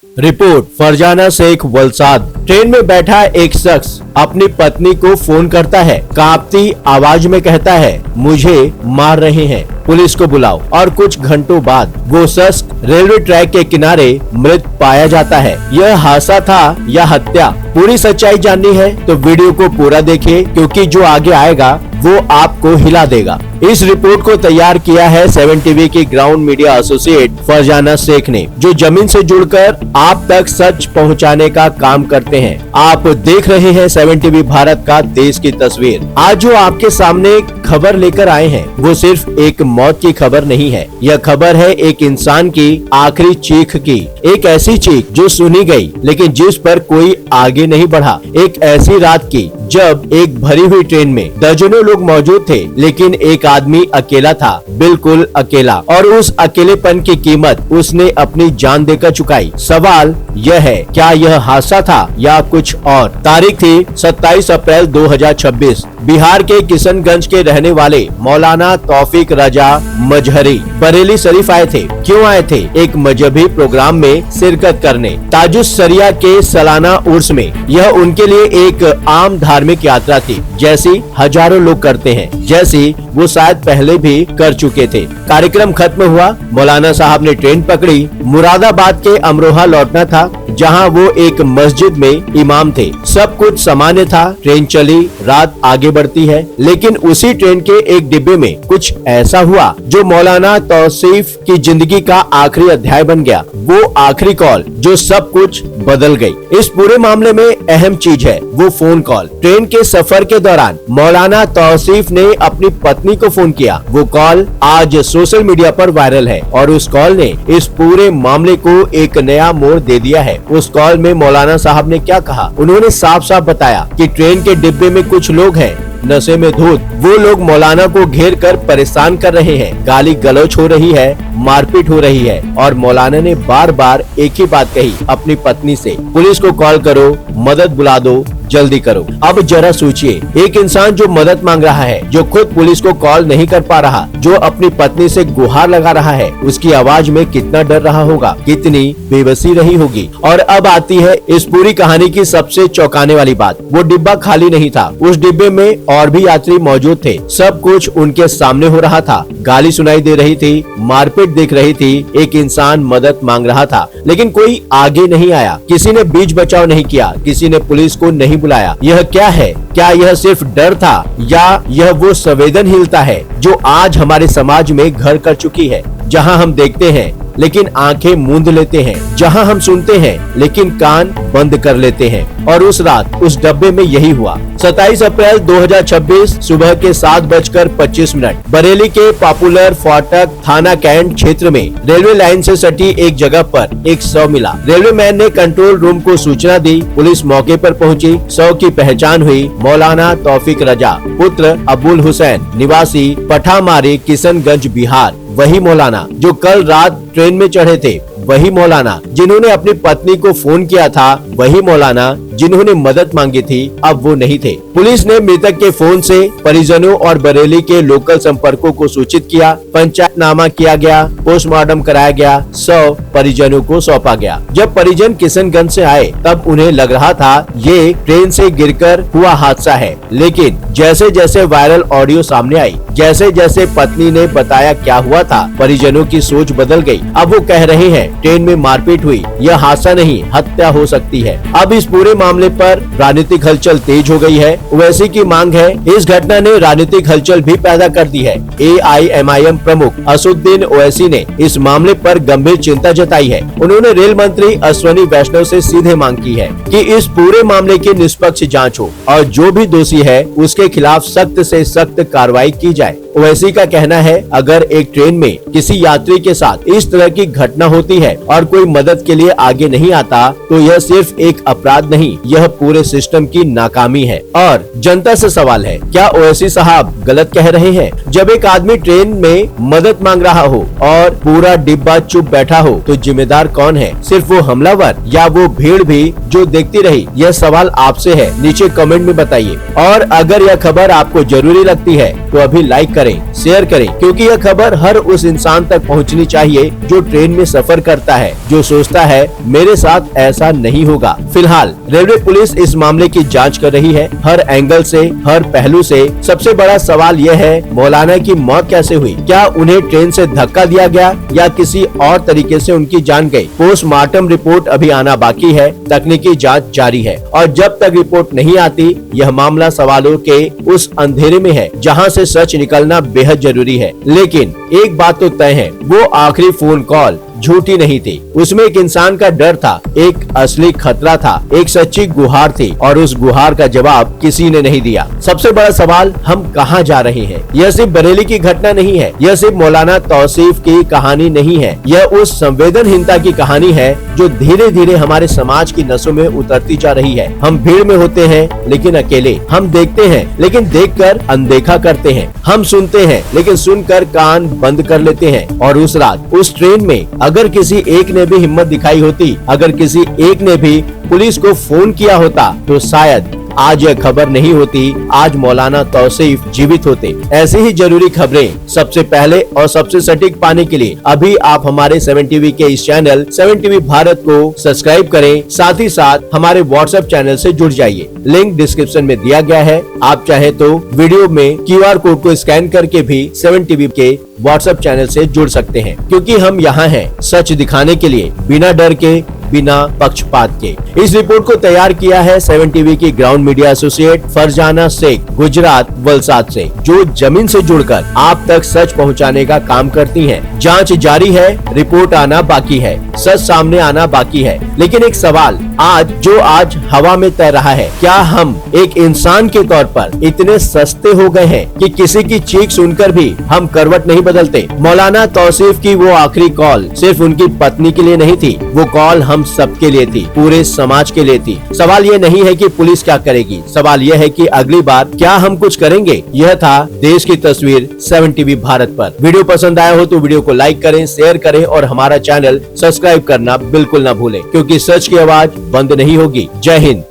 Report Farzana Sheikh Valsad. Train में बैठा एक शख्स अपनी पत्नी को फोन करता है, कांपती आवाज में कहता है, मुझे मार रहे हैं, पुलिस को बुलाओ। और कुछ घंटों बाद वो शख्स रेलवे ट्रैक के किनारे मृत पाया जाता है। यह हादसा था या हत्या? पूरी सच्चाई जाननी है तो वीडियो को पूरा देखिए, क्योंकि जो आगे आएगा वो आपको हिला देगा। इस रिपोर्ट को तैयार किया है 7 टीवी की ground media associate Farzana Shaikh ने, जो जमीन से जुड़कर आप तक सच पहुंचाने का काम करते हैं। आप देख रहे हैं 7 टीवी भारत का देश की तस्वीर। आज जो आपके सामने खबर लेकर आए हैं वो सिर्फ एक मौत की खबर नहीं है। यह खबर है एक इंसान की आखिरी चीख की, एक ऐसी चीख जो सुनी गई लेकिन जिस पर कोई आगे नहीं बढ़ा। एक ऐसी रात की जब एक भरी हुई ट्रेन में दर्जनों लोग मौजूद थे, लेकिन एक आदमी अकेला था, बिल्कुल अकेला, और उस अकेलेपन की कीमत उसने अपनी जान देकर चुकाई। सवाल यह है, क्या यह हादसा था या कुछ और? तारीख थी 27 अप्रैल 2026। बिहार के किशनगंज के रहने वाले मौलाना तौफीक रजा मजहरी बरेली शरीफ आए थे। क्यों आए थे? एक मजहबी प्रोग्राम में शिरकत करने, ताजुस शरिया के सालाना उर्स में। यह उनके लिए एक आम धार्मिक यात्रा थी, जैसी हजारों लोग करते हैं, जैसी वो शायद पहले भी कर चुके थे। कार्यक्रम खत्म हुआ, मौलाना साहब ने ट्रेन पकड़ी। मुरादाबाद के अमरोहा लौटना था, जहां वो एक मस्जिद में इमाम थे। सब कुछ सामान्य था। ट्रेन चली, रात आगे बढ़ती है, लेकिन उसी ट्रेन के एक डिब्बे में कुछ ऐसा हुआ जो मौलाना तौसीफ की जिंदगी का आखिरी अध्याय बन गया। वो आखिरी कॉल जो सब कुछ बदल गई। इस पूरे मामले में अहम चीज है वो फोन कॉल। ट्रेन के सफर के दौरान मौलाना तौसीफ ने अपनी पत्नी को फोन किया। वो कॉल आज सोशल मीडिया पर वायरल है और उस कॉल ने इस पूरे मामले को एक नया मोड़ दे दिया है। उस कॉल में मौलाना साहब ने क्या कहा? उन्होंने साफ साफ बताया कि ट्रेन के डिब्बे में कुछ लोग हैं नशे में धुत। वो लोग मौलाना को घेर कर परेशान कर रहे हैं, गाली गलौज हो रही है, मारपीट हो रही है। और मौलाना ने बार बार एक ही बात कही अपनी पत्नी से, पुलिस को कॉल करो, मदद बुला दो, जल्दी करो। अब जरा सोचिए, एक इंसान जो मदद मांग रहा है, जो खुद पुलिस को कॉल नहीं कर पा रहा, जो अपनी पत्नी से गुहार लगा रहा है, उसकी आवाज में कितना डर रहा होगा, कितनी बेबसी रही होगी। और अब आती है इस पूरी कहानी की सबसे चौंकाने वाली बात। वो डिब्बा खाली नहीं था, उस डिब्बे में और भी यात्री मौजूद थे। सब कुछ उनके सामने हो रहा था। गाली सुनाई दे रही थी, मारपीट दिख रही थी, एक इंसान मदद मांग रहा था, लेकिन कोई आगे नहीं आया। किसी ने बीच बचाव नहीं किया, किसी ने पुलिस को नहीं बुलाया। यह क्या है? क्या यह सिर्फ डर था या यह वो संवेदनहीनता है जो आज हमारे समाज में घर कर चुकी है? जहां हम देखते हैं लेकिन आंखें मूंद लेते हैं, जहां हम सुनते हैं लेकिन कान बंद कर लेते हैं। और उस रात उस डब्बे में यही हुआ। 27 अप्रैल 2026 सुबह के 7:25 बरेली के पॉपुलर फाटक थाना कैंट क्षेत्र में रेलवे लाइन से सटी एक जगह पर एक शव मिला। रेलवे मैन ने कंट्रोल रूम को सूचना दी। पुलिस मौके पर पहुंची। शव की पहचान हुई मौलाना तौफीक रजा, पुत्र अबुल हुसैन, निवासी पठामारी, किशनगंज, बिहार। वही मौलाना जो कल रात ट्रेन में चढ़े थे, वही मौलाना जिन्होंने अपनी पत्नी को फोन किया था, वही मौलाना जिन्होंने मदद मांगी थी, अब वो नहीं थे। पुलिस ने मृतक के फोन से परिजनों और बरेली के लोकल संपर्कों को सूचित किया। पंचायतनामा किया गया, पोस्टमार्टम कराया गया, शव परिजनों को सौंपा गया। जब परिजन किशनगंज से आए तब उन्हें लग रहा था ये ट्रेन से गिरकर हुआ हादसा है, लेकिन जैसे जैसे वायरल ऑडियो सामने आई, जैसे जैसे पत्नी ने बताया क्या हुआ था, परिजनों की सोच बदल गई। अब वो कह रहे हैं ट्रेन में मारपीट हुई, यह हादसा नहीं, हत्या हो सकती है। अब इस पूरे मामले पर राजनीतिक हलचल तेज हो गई है। ओवैसी की मांग है। इस घटना ने राजनीतिक हलचल भी पैदा कर दी है। AIMIM प्रमुख असदुद्दीन ओवैसी ने इस मामले पर गंभीर चिंता जताई है। उन्होंने रेल मंत्री अश्विनी वैष्णव से सीधे मांग की है कि इस पूरे मामले की निष्पक्ष जांच हो और जो भी दोषी है उसके खिलाफ सख्त से सख्त कार्रवाई की जाए। ओवैसी का कहना है, अगर एक ट्रेन में किसी यात्री के साथ इस तरह की घटना होती है और कोई मदद के लिए आगे नहीं आता, तो यह सिर्फ एक अपराध नहीं, यह पूरे सिस्टम की नाकामी है। और जनता से सवाल है, क्या ओवैसी साहब गलत कह रहे हैं? जब एक आदमी ट्रेन में मदद मांग रहा हो और पूरा डिब्बा चुप बैठा हो, तो जिम्मेदार कौन है? सिर्फ वो हमलावर या वो भीड़ भी जो देखती रही? यह सवाल आपसे है, नीचे कमेंट में बताइए। और अगर यह खबर आपको जरूरी लगती है तो अभी लाइक करें, शेयर करें, क्योंकि यह खबर हर उस इंसान तक पहुंचनी चाहिए जो ट्रेन में सफर करता है, जो सोचता है मेरे साथ ऐसा नहीं होगा। फिलहाल रेलवे पुलिस इस मामले की जांच कर रही है, हर एंगल से, हर पहलू से। सबसे बड़ा सवाल यह है, मौलाना की मौत कैसे हुई? क्या उन्हें ट्रेन से धक्का दिया गया या किसी और तरीके से उनकी जान गई? पोस्टमार्टम रिपोर्ट अभी आना बाकी है, तकनीकी जांच जारी है और जब तक रिपोर्ट नहीं आती, यह मामला सवालों के उस अंधेरे में है जहां से सच निकलना बेहद जरूरी है। लेकिन एक बात तो तय है, वो आखिरी फोन कॉल झूठी नहीं थी। उसमें एक इंसान का डर था, एक असली खतरा था, एक सच्ची गुहार थी और उस गुहार का जवाब किसी ने नहीं दिया। सबसे बड़ा सवाल, हम कहां जा रहे हैं? यह सिर्फ बरेली की घटना नहीं है, यह सिर्फ मौलाना तौसीफ की कहानी नहीं है, यह उस संवेदनहीनता की कहानी है जो धीरे धीरे हमारे समाज की नसों में उतरती जा रही है। हम भीड़ में होते हैं लेकिन अकेले, हम देखते हैं लेकिन देखकर अनदेखा करते हैं, हम सुनते हैं लेकिन सुनकर कान बंद कर लेते हैं। और उस रात उस ट्रेन में अगर किसी एक ने भी हिम्मत दिखाई होती, अगर किसी एक ने भी पुलिस को फोन किया होता, तो शायद आज यह खबर नहीं होती, आज मौलाना तौसीफ जीवित होते। ऐसी ही जरूरी खबरें सबसे पहले और सबसे सटीक पाने के लिए अभी आप हमारे 7 टीवी के इस चैनल 7 टीवी भारत को सब्सक्राइब करें, साथ ही साथ हमारे व्हाट्सएप चैनल से जुड़ जाइए। लिंक डिस्क्रिप्शन में दिया गया है। आप चाहे तो वीडियो में QR कोड को स्कैन करके भी 7 टीवी के व्हाट्सएप चैनल से जुड़ सकते हैं, क्योंकि हम यहाँ हैं सच दिखाने के लिए, बिना डर के, बिना पक्षपात के। इस रिपोर्ट को तैयार किया है 7 टीवी की ground media associate Farzana Shaikh, Gujarat Valsad से, जो जमीन से जुड़कर आप तक सच पहुंचाने का काम करती हैं। जांच जारी है, रिपोर्ट आना बाकी है, सच सामने आना बाकी है। लेकिन एक सवाल आज हवा में तैर रहा है, क्या हम एक इंसान के तौर पर इतने सस्ते हो गए हैं कि किसी की चीख सुनकर भी हम करवट नहीं बदलते? मौलाना तौसीफ की वो आखिरी कॉल सिर्फ उनकी पत्नी के लिए नहीं थी, वो कॉल हम सबके लिए थी, पूरे समाज के लिए थी। सवाल ये नहीं है कि पुलिस क्या करेगी, सवाल यह है कि अगली बार क्या हम कुछ करेंगे। यह था देश की तस्वीर 7 टीवी भारत पर। वीडियो पसंद आया हो तो वीडियो को लाइक करें, शेयर करें और हमारा चैनल सब्सक्राइब करना बिल्कुल ना भूलें, क्योंकि सच की आवाज बंद नहीं होगी। जय हिंद।